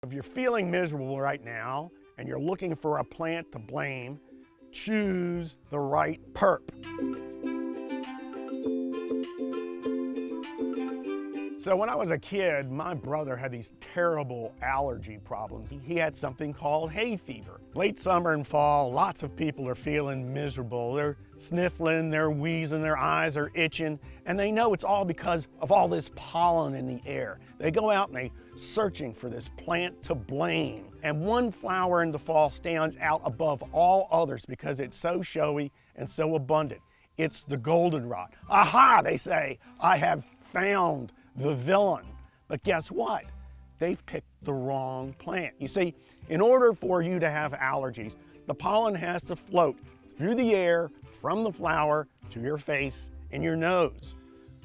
If you're feeling miserable right now and you're looking for a plant to blame, choose the right perp. So when I was a kid, my brother had these terrible allergy problems. He had something called hay fever. Late summer and fall, lots of people are feeling miserable. They're sniffling, they're wheezing, their eyes are itching, and they know it's all because of all this pollen in the air. They go out and they're searching for this plant to blame. And one flower in the fall stands out above all others because it's so showy and so abundant. It's the goldenrod. Aha, they say, I have found the villain. But guess what? They've picked the wrong plant. You see, in order for you to have allergies, the pollen has to float through the air from the flower to your face and your nose.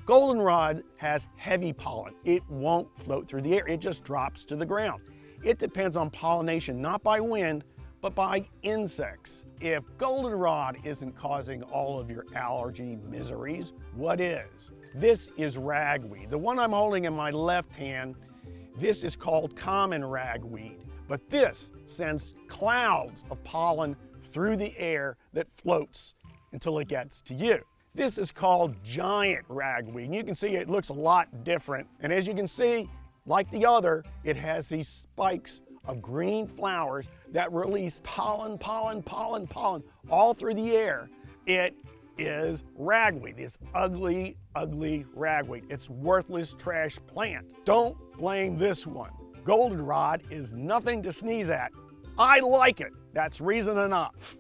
Goldenrod has heavy pollen. It won't float through the air. It just drops to the ground. It depends on pollination, not by wind, but by insects. If goldenrod isn't causing all of your allergy miseries, what is? This is ragweed. The one I'm holding in my left hand, this is called common ragweed. But this sends clouds of pollen through the air that floats until it gets to you. This is called giant ragweed. And you can see it looks a lot different. And as you can see, like the other, it has these spikes of green flowers that release pollen, pollen, pollen, pollen all through the air. It is ragweed, this ugly, ugly ragweed. It's worthless trash plant. Don't blame this one. Goldenrod is nothing to sneeze at. I like it. That's reason enough.